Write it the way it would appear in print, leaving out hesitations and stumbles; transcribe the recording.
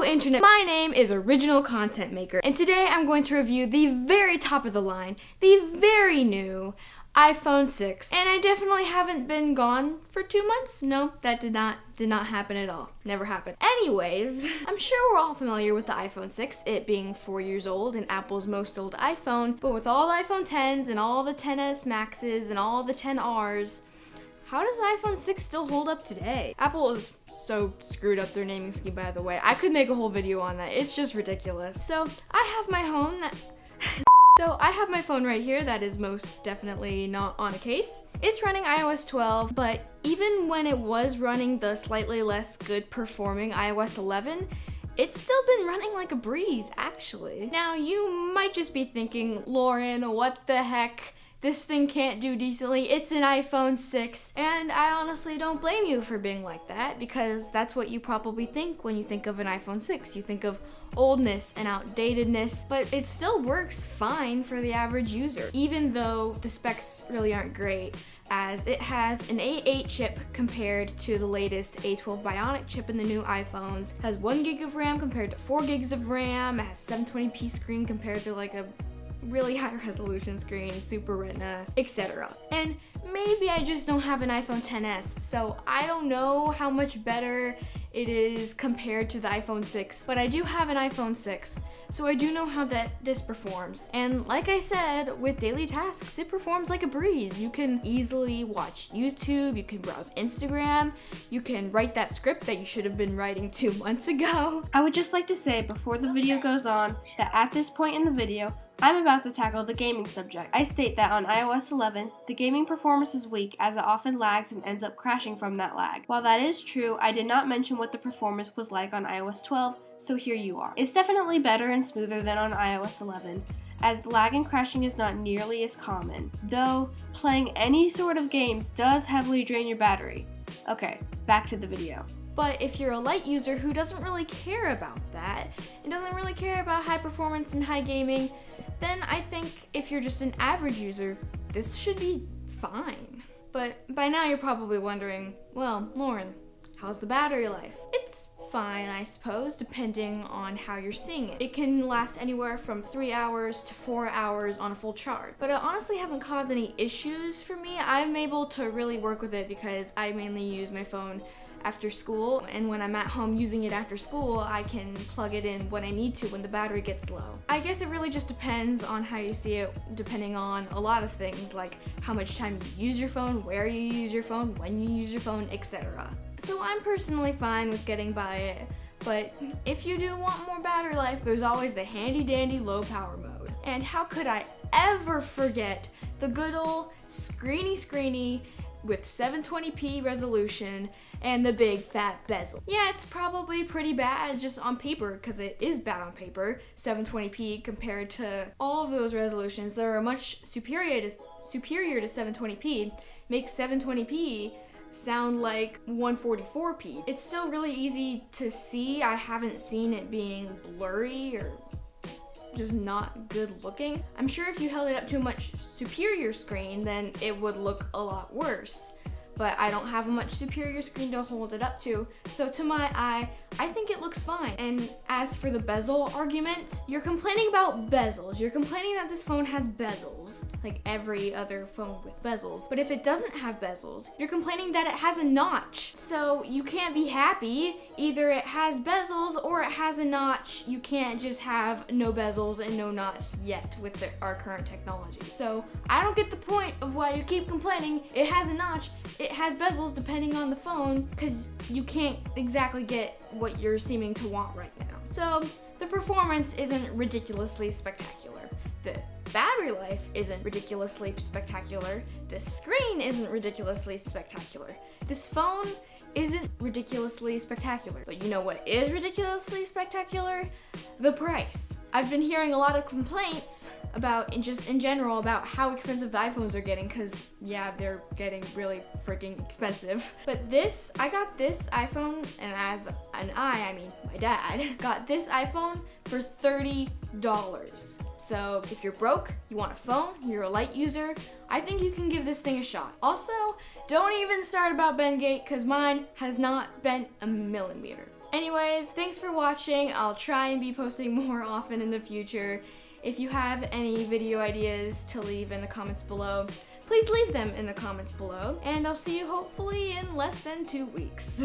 Hello Internet, my name is Original Content Maker, and today I'm going to review the very top of the line, the very new iPhone 6. And I definitely haven't been gone for 2 months. No, that did not happen at all. Never happened. Anyways, I'm sure we're all familiar with the iPhone 6, it being 4 years old and Apple's most sold iPhone, but with all the iPhone 10s and all the 10s Maxes and all the 10Rs, how does the iPhone 6 still hold up today? Apple is so screwed up their naming scheme, by the way. I could make a whole video on that. It's just ridiculous. So I have my phone right here that is most definitely not on a case. It's running iOS 12, but even when it was running the slightly less good performing iOS 11, it's still been running like a breeze, actually. Now, you might just be thinking, Lauren, what the heck? This thing can't do decently, it's an iPhone 6, and I honestly don't blame you for being like that, because that's what you probably think when you think of an iPhone 6. You think of oldness and outdatedness, but it still works fine for the average user, even though the specs really aren't great, as it has an A8 chip compared to the latest A12 Bionic chip in the new iPhones, has 1 gig of RAM compared to 4 gigs of RAM, it has 720p screen compared to like a really high resolution screen, Super Retina, etc. And maybe I just don't have an iPhone XS, so I don't know how much better it is compared to the iPhone 6, but I do have an iPhone 6, so I do know how this performs. And like I said, with daily tasks, it performs like a breeze. You can easily watch YouTube, you can browse Instagram, you can write that script that you should have been writing 2 months ago. I would just like to say before the video goes on that at this point in the video, I'm about to tackle the gaming subject. I state that on iOS 11, the gaming performance is weak as it often lags and ends up crashing from that lag. While that is true, I did not mention what the performance was like on iOS 12, so here you are. It's definitely better and smoother than on iOS 11, as lag and crashing is not nearly as common, though playing any sort of games does heavily drain your battery. Okay, back to the video. But if you're a light user who doesn't really care about that, and doesn't really care about high performance and high gaming, then I think if you're just an average user, this should be fine. But by now you're probably wondering, well, Lauren, how's the battery life? It's fine, I suppose, depending on how you're seeing it. It can last anywhere from 3 hours to 4 hours on a full charge. But it honestly hasn't caused any issues for me. I'm able to really work with it because I mainly use my phone after school, and when I'm at home using it after school, I can plug it in when I need to when the battery gets low. I guess it really just depends on how you see it, depending on a lot of things like how much time you use your phone, where you use your phone, when you use your phone, etc. So I'm personally fine with getting by it, but if you do want more battery life, there's always the handy dandy low power mode. And how could I ever forget the good old screeny with 720p resolution and the big fat bezel. Yeah, it's probably pretty bad just on paper, because it is bad on paper. 720p compared to all of those resolutions that are much superior to 720p makes 720p sound like 144p. It's still really easy to see. I haven't seen it being blurry or just not good looking. I'm sure if you held it up to a much superior screen, then it would look a lot worse. But I don't have a much superior screen to hold it up to, so to my eye, I think it looks fine. And as for the bezel argument, you're complaining about bezels. You're complaining that this phone has bezels, like every other phone with bezels. But if it doesn't have bezels, you're complaining that it has a notch. So you can't be happy. Either it has bezels or it has a notch. You can't just have no bezels and no notch yet with our current technology. So I don't get the point of why you keep complaining it has a notch. It has bezels depending on the phone, because you can't exactly get what you're seeming to want right now. So the performance isn't ridiculously spectacular. The battery life isn't ridiculously spectacular. The screen isn't ridiculously spectacular. This phone isn't ridiculously spectacular. But you know what is ridiculously spectacular? The price. I've been hearing a lot of complaints about, just in general, about how expensive the iPhones are getting, because yeah, they're getting really freaking expensive. But I got this iPhone, and as I mean my dad, got this iPhone for $30. So if you're broke, you want a phone, you're a light user, I think you can give this thing a shot. Also, don't even start about Bendgate, because mine has not bent a millimeter. Anyways, thanks for watching. I'll try and be posting more often in the future. If you have any video ideas to leave in the comments below, please leave them in the comments below. And I'll see you hopefully in less than 2 weeks.